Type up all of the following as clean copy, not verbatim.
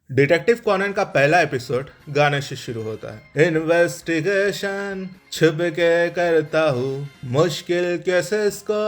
Detective Connon का पहला episode गाने से शुरू होता है। इन्वेस्टिगेशन छुप के करता हूँ, मुश्किल केसेस को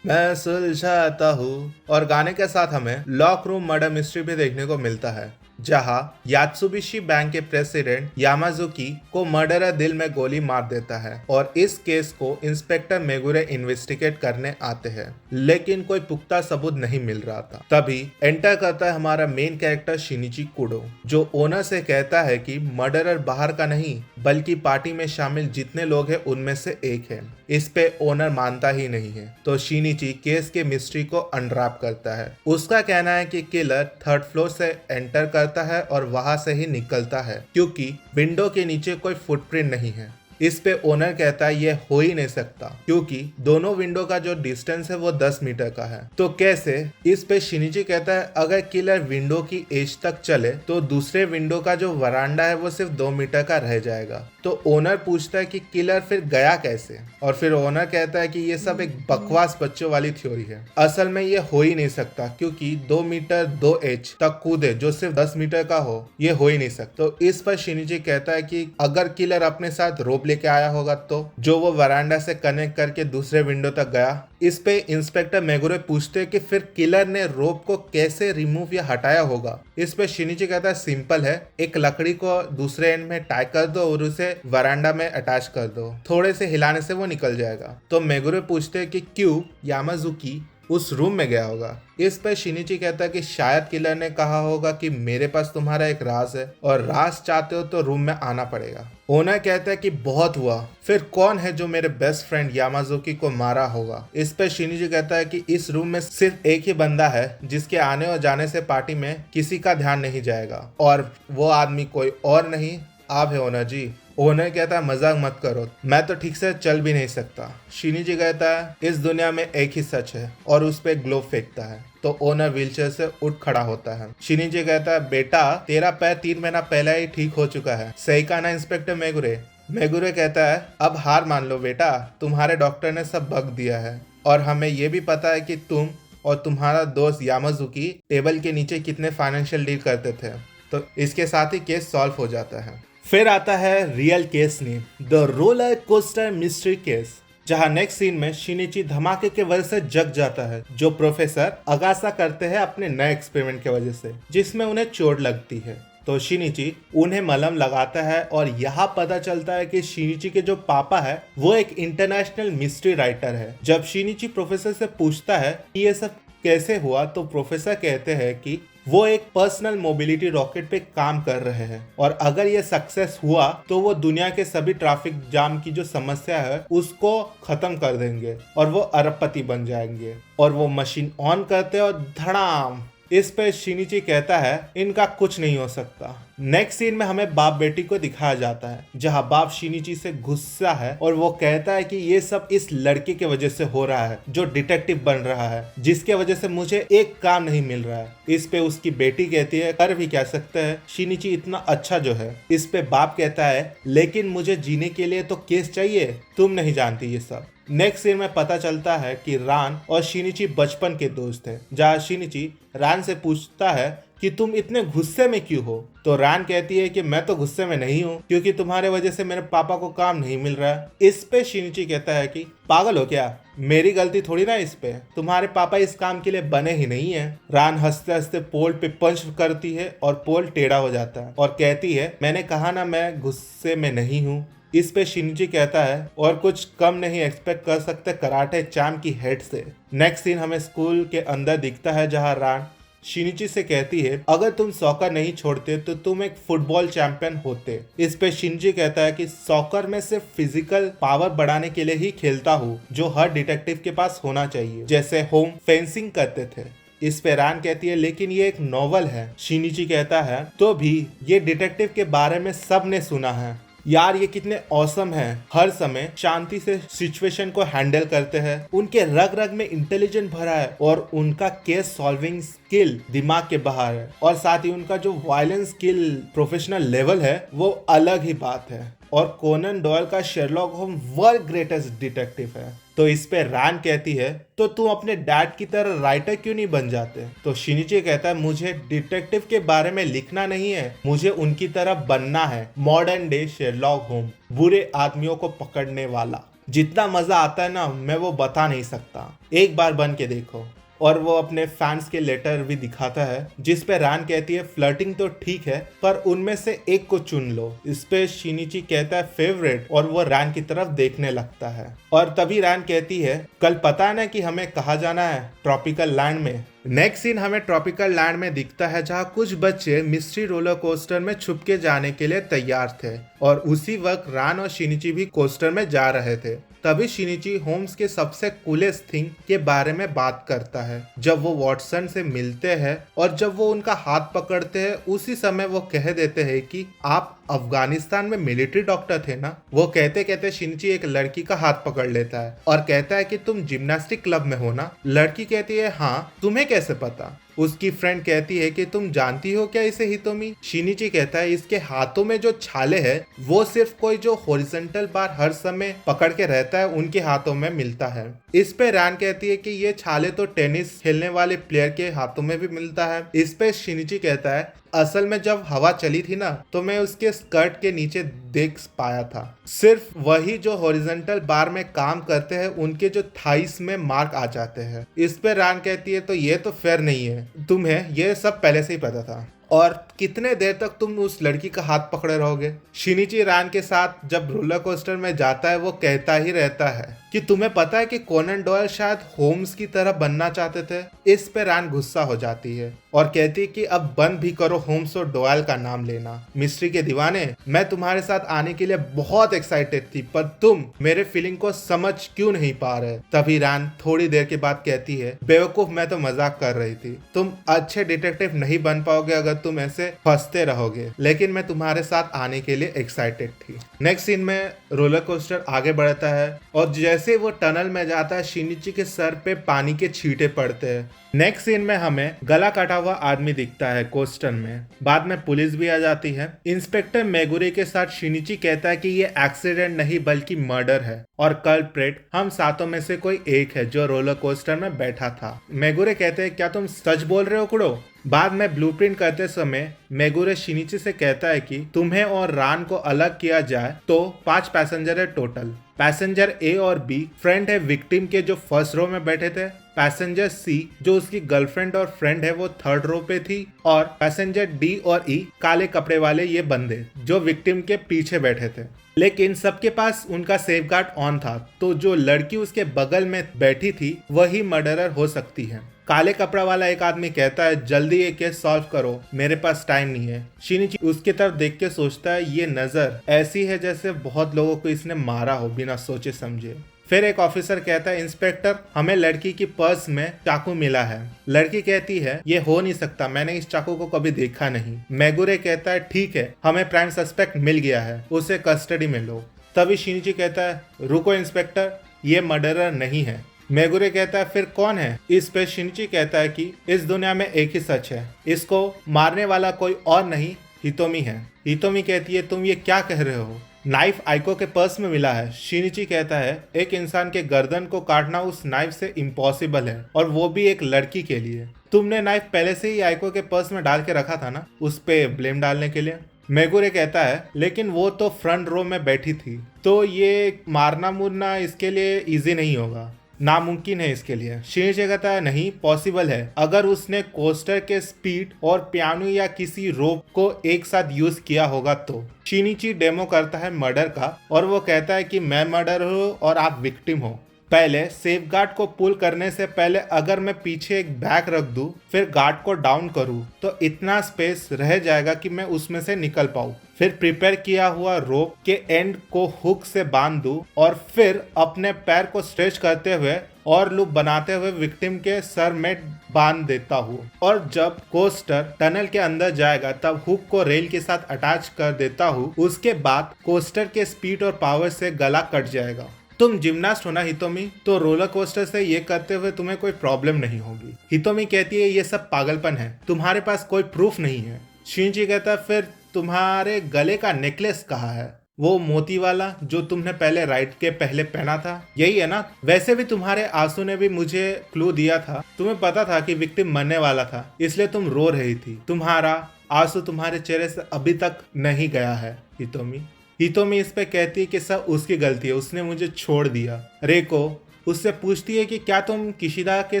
मैं सुलझाता हूँ। और गाने के साथ हमें लॉक रूम मर्डर मिस्ट्री भी देखने को मिलता है, जहां यात्सुबिशी बैंक के प्रेसिडेंट यामाजुकी को मर्डरर दिल में गोली मार देता है और इस केस को इंस्पेक्टर मेगुरे इन्वेस्टिगेट करने आते हैं, लेकिन कोई पुख्ता सबूत नहीं मिल रहा था। तभी एंटर करता है हमारा मेन कैरेक्टर शिनिची कुडो, जो ओनर से कहता है कि मर्डरर बाहर का नहीं बल्कि पार्टी में शामिल जितने लोग हैं उनमें से एक है। इस पे ओनर मानता ही नहीं है, तो शिनिची केस के मिस्ट्री को अनरैप करता है। उसका कहना है कि किलर थर्ड फ्लोर से एंटर करता है और वहां से ही निकलता है, क्योंकि विंडो के नीचे कोई फुटप्रिंट नहीं है। इस पे ओनर कहता है ये हो ही नहीं सकता, क्योंकि दोनों विंडो का जो डिस्टेंस है वो 10 मीटर का है। तो कैसे? इस पे शिनिची कहता है अगर किलर विंडो की एज तक चले तो दूसरे विंडो का जो वरांडा है वो सिर्फ 2 मीटर का रह जाएगा। तो ओनर पूछता है कि किलर फिर गया कैसे, और फिर ओनर कहता है कि ये सब एक बकवास बच्चों वाली थ्योरी है। असल में ये हो ही नहीं सकता, क्योंकि 2 मीटर 2 एज तक कूदे जो सिर्फ 10 मीटर का हो, ये हो ही नहीं सकता। तो इस पर शिनिची कहता है कि अगर किलर अपने साथ रोप लेके आया होगा तो जो वो वरांडा से कनेक्ट करके दूसरे विंडो तक गया। इस पे इंस्पेक्टर मेगुरे पूछते हैं कि फिर किलर ने रोप को कैसे रिमूव या हटाया होगा। इस पे शिनिची कहता है सिंपल है, एक लकड़ी को दूसरे एंड में टाई कर दो और उसे वरांडा में अटैच कर दो, थोड़े से हिलाने से वो निकल जाएगा। तो मेगुरे पूछते हैं कि क्यों यामाजुकी उस रूम में गया होगा। इस पर शिनिची कहता है कि शायद किलर ने कहा होगा कि मेरे पास तुम्हारा एक राज है और राज चाहते हो तो रूम में आना पड़ेगा। ओनर कहता है कि बहुत हुआ, फिर कौन है जो मेरे बेस्ट फ्रेंड यामाजुकी को मारा होगा। इस पर शिनिची कहता है कि इस रूम में सिर्फ एक ही बंदा है जिसके आने और जाने से पार्टी में किसी का ध्यान नहीं जाएगा, और वो आदमी कोई और नहीं आप है ओनर जी। ओनर कहता है मजाक मत करो, मैं तो ठीक से चल भी नहीं सकता। शिनिची कहता है इस दुनिया में एक ही सच है, और उस पे ग्लोब फेंकता है। तो ओनर व्हीलचेयर से उठ खड़ा होता है। शिनिची कहता है बेटा तेरा पैर 3 महीना पहले ही ठीक हो चुका है, सही कहा ना इंस्पेक्टर मेगुरे। मेगुरे कहता है अब हार मान लो बेटा, तुम्हारे डॉक्टर ने सब बग दिया है, और हमें ये भी पता है कि तुम और तुम्हारा दोस्त यामाजुकी टेबल के नीचे कितने फाइनेंशियल डील करते थे। तो इसके साथ ही केस सॉल्व हो जाता है। फिर आता है real case name, the roller coaster mystery case, जहां नेक्स्ट सीन में शिनिची धमाके के वजह से जग जाता है, जो प्रोफेसर अगासा करते हैं अपने नए एक्सपेरिमेंट की वजह से, जिसमें उन्हें चोट लगती है। तो शिनिची उन्हें मलहम लगाता है और यहाँ पता चलता है कि शिनिची के जो पापा है वो एक इंटरनेशनल मिस्ट्री राइटर है। जब शिनिची प्रोफेसर से पूछता है कि ये सब कैसे हुआ, तो प्रोफेसर कहते हैं कि वो एक पर्सनल मोबिलिटी रॉकेट पे काम कर रहे हैं, और अगर ये सक्सेस हुआ तो वो दुनिया के सभी ट्रैफिक जाम की जो समस्या है उसको खत्म कर देंगे और वो अरबपति बन जाएंगे। और वो मशीन ऑन करते और धड़ाम। इस पे शिनिची कहता है इनका कुछ नहीं हो सकता। नेक्स्ट सीन में हमें बाप बेटी को दिखाया जाता है, जहां बाप शिनिची से गुस्सा है और वो कहता है कि ये सब इस लड़के के वजह से हो रहा है जो डिटेक्टिव बन रहा है, जिसके वजह से मुझे एक काम नहीं मिल रहा है। इस पे उसकी बेटी कहती है कर भी क्या सकते हैं, शिनिची इतना अच्छा जो है। इस पे बाप कहता है लेकिन मुझे जीने के लिए तो केस चाहिए, तुम नहीं जानती ये सब। नेक्स्ट सीन में पता चलता है कि रान और शिनिची बचपन के दोस्त हैं, जहाँ शिनिची रान से पूछता है कि तुम इतने गुस्से में क्यों हो। तो रान कहती है कि मैं तो गुस्से में नहीं हूँ, क्योंकि तुम्हारे वजह से मेरे पापा को काम नहीं मिल रहा है। इस पे शिनिची कहता है कि पागल हो क्या, मेरी गलती थोड़ी ना इस पे, तुम्हारे पापा इस काम के लिए बने ही नहीं है। रान हंसते हंसते पोल पे पंच करती है और पोल टेढ़ा हो जाता है और कहती है मैंने कहा ना मैं गुस्से में नहीं हूँ। इस पे शिनिची कहता है और कुछ कम नहीं एक्सपेक्ट कर सकते कराटे चैम की हेड से। नेक्स्ट सीन हमें स्कूल के अंदर दिखता है, जहां रान शिनिची से कहती है अगर तुम सॉकर नहीं छोड़ते तो तुम एक फुटबॉल चैंपियन होते। इस पे शिनिची कहता है कि सॉकर में सिर्फ फिजिकल पावर बढ़ाने के लिए ही खेलता हूँ, जो हर डिटेक्टिव के पास होना चाहिए, जैसे होम फेंसिंग करते थे। इस पे रान कहती है लेकिन ये एक नॉवल है। शिनिची कहता है तो भी ये डिटेक्टिव के बारे में सब ने सुना है यार, ये कितने औसम हैं, हर समय शांति से सिचुएशन को हैंडल करते हैं, उनके रग रग में इंटेलिजेंट भरा है और उनका केस सॉल्विंग स्किल दिमाग के बाहर है, और साथ ही उनका जो वायलेंस स्किल प्रोफेशनल लेवल है वो अलग ही बात है। और कोनन डॉयल का Sherlock home world greatest detective है। तो इस पे रैन कहती है तो तुम अपने डैड की तरह राइटर क्यों नहीं बन जाते? तो शिनिची कहता है मुझे डिटेक्टिव के बारे में लिखना नहीं है, मुझे उनकी तरह बनना है, मॉडर्न डे शेरलॉक होम, बुरे आदमियों को पकड़ने वाला। जितना मजा आता है ना मैं वो बता नहीं सकता, एक बार बन के देखो। और वो अपने फैंस के लेटर भी दिखाता है जिस पे रैन कहती है फ्लर्टिंग तो ठीक है पर उनमें से एक को चुन लो। इस पे शिनिची कहता है फेवरेट, और वो रैन की तरफ देखने लगता है। और तभी रैन कहती है कल पता है ना कि हमें कहाँ जाना है, ट्रॉपिकल लैंड में। नेक्स्ट सीन हमें ट्रॉपिकल लैंड में दिखता है जहाँ कुछ बच्चे मिस्ट्री रोलर कोस्टर में छुप के जाने के लिए तैयार थे, और उसी वक्त रैन और शिनिची भी कोस्टर में जा रहे थे। तभी शिनिची होम्स के सबसे कूलेस्ट थिंग के बारे में बात करता है। जब वो वॉटसन से मिलते हैं और जब वो उनका हाथ पकड़ते हैं उसी समय वो कह देते हैं कि आप अफगानिस्तान में मिलिट्री डॉक्टर थे ना। वो कहते कहते शिनिची एक लड़की का हाथ पकड़ लेता है और कहता है कि तुम जिम्नास्टिक क्लब में हो ना। लड़की कहती है हाँ, तुम्हें कैसे पता? उसकी फ्रेंड कहती है कि तुम जानती हो क्या इसे हितोमी? शिनिची कहता है इसके हाथों में जो छाले है वो सिर्फ कोई जो हॉरिजॉन्टल बार हर समय पकड़ के रहता है उनके हाथों में मिलता है। इस पे रैन कहती है कि ये छाले तो टेनिस खेलने वाले प्लेयर के हाथों में भी मिलता है। इस पे शिनिची कहता है असल में जब हवा चली थी ना तो मैं उसके स्कर्ट के नीचे देख पाया था। सिर्फ वही जो हॉरिजॉन्टल बार में काम करते हैं उनके जो थाइस में मार्क आ जाते हैं। इस पे रैन कहती है तो ये तो फेयर नहीं है, तुम्हें ये सब पहले से ही पता था, और कितने देर तक तुम उस लड़की का हाथ पकड़े रहोगे? शिनिची रैन के साथ जब रोलर कोस्टर में जाता है वो कहता ही रहता है कि तुम्हें पता है कि कोनन डॉयल शायद होम्स की तरह बनना चाहते थे। इस पे रैन गुस्सा हो जाती है और कहती है कि अब बंद भी करो होम्स और डॉयल का नाम लेना। मिस्ट्री के दीवाने, मैं तुम्हारे साथ आने के लिए बहुत एक्साइटेड थी पर तुम मेरे फीलिंग को समझ क्यों नहीं पा रहे? तभी रैन थोड़ी देर के बाद कहती है बेवकूफ, मैं तो मजाक कर रही थी, तुम अच्छे डिटेक्टिव नहीं बन पाओगे अगर तुम ऐसे फंसते रहोगे, लेकिन मैं तुम्हारे साथ आने के लिए एक्साइटेड थी। नेक्स्ट सीन में रोलर कोस्टर आगे बढ़ता है और जैसे वो टनल में जाता है शिनिची के सर पे पानी के छींटे पड़ते हैं। नेक्स्ट सीन में हमें गला काटा हुआ आदमी दिखता है कोस्टर में। बाद में पुलिस भी आ जाती है। इंस्पेक्टर मेगुरे के साथ शिनिची कहता है कि ये एक्सीडेंट नहीं बल्कि मर्डर है और कल्प्रेट हम सातों में से कोई एक है जो रोलर कोस्टर में बैठा था। मेगुरे कहते हैं क्या तुम सच बोल रहे हो कुड़ो? बाद में ब्लूप्रिंट करते समय मेगुरे शिनिची से कहता है कि तुम्हें और रान को अलग किया जाए तो 5 पैसेंजर है टोटल। पैसेंजर ए और बी फ्रेंड है विक्टिम के जो फर्स्ट रो में बैठे थे। पैसेंजर सी जो उसकी गर्लफ्रेंड और फ्रेंड है वो थर्ड रो पे थी। और पैसेंजर डी और ई काले कपड़े वाले ये बंदे जो विक्टिम के पीछे बैठे थे। लेकिन सबके पास उनका सेफगार्ड ऑन था, तो जो लड़की उसके बगल में बैठी थी वही मर्डरर हो सकती है। काले कपड़ा वाला एक आदमी कहता है जल्दी ये केस सॉल्व करो, मेरे पास टाइम नहीं है। शिनिची उसके तरफ देख के सोचता है ये नजर ऐसी है जैसे बहुत लोगों को इसने मारा हो बिना सोचे समझे। फिर एक ऑफिसर कहता है इंस्पेक्टर, हमें लड़की की पर्स में चाकू मिला है। लड़की कहती है ये हो नहीं सकता, मैंने इस चाकू को कभी देखा नहीं। मेगुरे कहता है ठीक है, हमें प्राइम सस्पेक्ट मिल गया है, उसे कस्टडी में लो। तभी शिनिची कहता है रुको इंस्पेक्टर, ये मर्डरर नहीं है। मेगुरे कहता है फिर कौन है? इस पे शिनिची कहता है कि इस दुनिया में एक ही सच है, इसको मारने वाला कोई और नहीं हितोमी है। हितोमी कहती है तुम ये क्या कह रहे हो? नाइफ आइको के पर्स में मिला है। शिनिची कहता है एक इंसान के गर्दन को काटना उस नाइफ से इम्पॉसिबल है, और वो भी एक लड़की के लिए। तुमने नाइफ पहले से ही आइको के पर्स में डाल के रखा था ना, उस पे ब्लेम डालने के लिए। मेगुरे कहता है लेकिन वो तो फ्रंट रो में बैठी थी, तो ये मारना मुरना इसके लिए इजी नहीं होगा, नामुमकिन है इसके लिए। शिनिची कहता है नहीं, पॉसिबल है, अगर उसने कोस्टर के स्पीड और पियानो या किसी रोप को एक साथ यूज किया होगा तो। शिनिची डेमो करता है मर्डर का और वो कहता है कि मैं मर्डर हूँ और आप विक्टिम हो। पहले सेफगार्ड को पुल करने से पहले अगर मैं पीछे एक बैग रख दूं, फिर गार्ड को डाउन करूं, तो इतना स्पेस रह जाएगा कि मैं उसमें से निकल पाऊं। फिर प्रिपेयर किया हुआ रोप के एंड को हुक से बांध दूं और फिर अपने पैर को स्ट्रेच करते हुए और लूप बनाते हुए विक्टिम के सर में बांध देता हूँ। और जब कोस्टर टनल के अंदर जाएगा तब हुक को रेल के साथ अटैच कर देता हूँ। उसके बाद कोस्टर के स्पीड और पावर से गला कट जाएगा। तुम जिमनास्ट हो ना हितोमी, तो रोलर कोस्टर से ये करते हुए तुम्हें कोई प्रॉब्लम नहीं होगी। हितोमी कहती है ये सब पागलपन है, तुम्हारे पास कोई प्रूफ नहीं है। शिनजी कहता है फिर तुम्हारे गले का नेकलेस कहाँ है? वो मोती वाला जो तुमने पहले राइड के पहले पहना था, यही है ना? वैसे भी तुम्हारे आंसू ने भी मुझे क्लू दिया था, तुम्हें पता था कि विक्टिम मरने वाला था, इसलिए तुम रो रही थी। तुम्हारा आंसू तुम्हारे चेहरे से अभी तक नहीं गया है हितोमी। हितोमी इस पे कहती है कि सब उसकी गलती है, उसने मुझे छोड़ दिया। रेको उससे पूछती है कि क्या तुम किशिदा के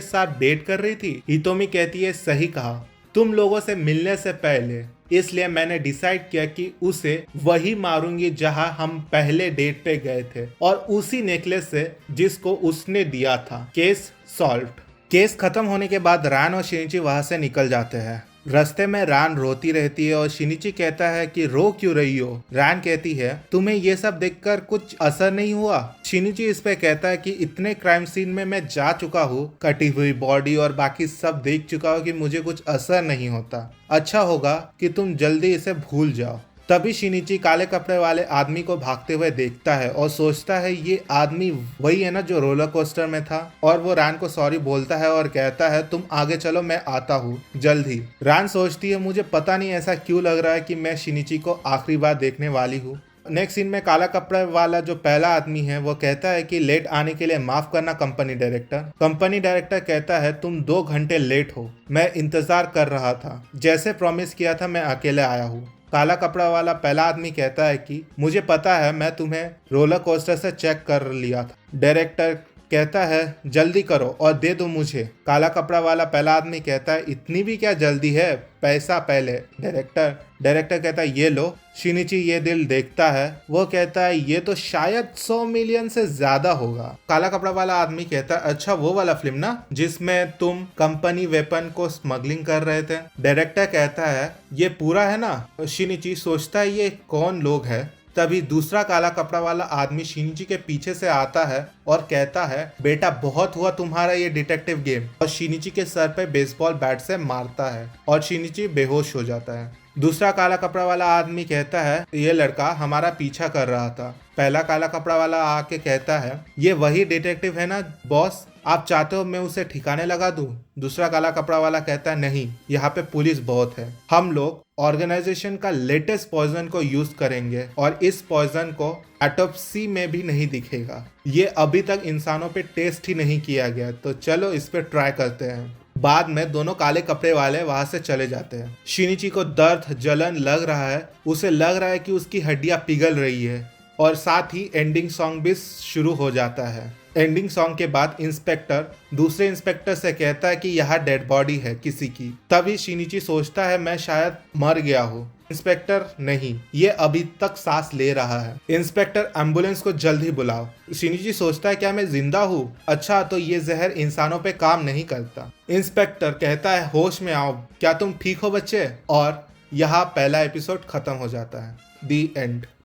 साथ डेट कर रही थी? हितोमी कहती है सही कहा, तुम लोगों से मिलने से पहले, इसलिए मैंने डिसाइड किया कि उसे वही मारूंगी जहां हम पहले डेट पे गए थे, और उसी नेकलेस से जिसको उसने दिया था। Case solve. केस खत्म होने के बाद रान और शिनिची वहां से निकल जाते हैं। रास्ते में रान रोती रहती है और शिनिची कहता है कि रो क्यों रही हो? रान कहती है तुम्हें ये सब देखकर कुछ असर नहीं हुआ? शिनिची इस पे कहता है कि इतने क्राइम सीन में मैं जा चुका हूँ, कटी हुई बॉडी और बाकी सब देख चुका हूँ कि मुझे कुछ असर नहीं होता। अच्छा होगा कि तुम जल्दी इसे भूल जाओ। तभी शिनिची काले कपड़े वाले आदमी को भागते हुए देखता है और सोचता है ये आदमी वही है ना जो रोलर कोस्टर में था, और वो रान को सॉरी बोलता है और कहता है तुम आगे चलो, मैं आता हूँ जल्द ही। रान सोचती है मुझे पता नहीं ऐसा क्यों लग रहा है कि मैं शिनिची को आखिरी बार देखने वाली हूँ। नेक्स्ट सीन में काला कपड़े वाला जो पहला आदमी है वो कहता है कि लेट आने के लिए माफ करना कंपनी डायरेक्टर। कंपनी डायरेक्टर कहता है तुम 2 घंटे लेट हो, मैं इंतजार कर रहा था, जैसे प्रॉमिस किया था मैं अकेले आया हूँ। काला कपड़ा वाला पहला आदमी कहता है कि मुझे पता है, मैं तुम्हें रोलर कोस्टर से चेक कर लिया था। डायरेक्टर कहता है जल्दी करो और दे दो मुझे। काला कपड़ा वाला पहला आदमी कहता है इतनी भी क्या जल्दी है, पैसा पहले। डायरेक्टर कहता है ये लो। शिनिची ये दिल देखता है, वो कहता है ये तो शायद 100 मिलियन से ज्यादा होगा। काला कपड़ा वाला आदमी कहता है अच्छा वो वाला फिल्म ना जिसमें तुम कंपनी वेपन को स्मगलिंग कर रहे थे। डायरेक्टर कहता है ये पूरा है ना। शिनिची सोचता है ये कौन लोग है। तभी दूसरा काला कपड़ा वाला आदमी शिनिची के पीछे से आता है और कहता है बेटा बहुत हुआ तुम्हारा ये डिटेक्टिव गेम, और शिनिची के सर पे बेसबॉल बैट से मारता है और शिनिची बेहोश हो जाता है। दूसरा काला कपड़ा वाला आदमी कहता है ये लड़का हमारा पीछा कर रहा था। पहला काला कपड़ा वाला आके कहता है ये वही डिटेक्टिव है ना बॉस, आप चाहते हो मैं उसे ठिकाने लगा दूं? दूसरा काला कपड़ा वाला कहता है नहीं, यहाँ पे पुलिस बहुत है, हम लोग ऑर्गेनाइजेशन का लेटेस्ट पॉइजन को यूज करेंगे और इस पॉइजन को ऑटोप्सी में भी नहीं दिखेगा, ये अभी तक इंसानों पे टेस्ट ही नहीं किया गया, तो चलो इस पे ट्राई करते हैं। बाद में दोनों काले कपड़े वाले वहां से चले जाते हैं। शिनिची को दर्द जलन लग रहा है, उसे लग रहा है कि उसकी हड्डियां पिघल रही है, और साथ ही एंडिंग सॉन्ग भी शुरू हो जाता है। एंडिंग सॉन्ग के बाद इंस्पेक्टर दूसरे इंस्पेक्टर से कहता है कि यहाँ डेड बॉडी है किसी की। तभी शिनिची सोचता है मैं शायद मर गया हूँ। इंस्पेक्टर नहीं, ये अभी तक सांस ले रहा है। इंस्पेक्टर एम्बुलेंस को जल्द ही बुलाओ। शिनिची सोचता है क्या मैं जिंदा हूँ? अच्छा तो ये जहर इंसानों पे काम नहीं करता। इंस्पेक्टर कहता है होश में आओ, क्या तुम ठीक हो बच्चे? और यहाँ पहला एपिसोड खत्म हो जाता है। दी एंड।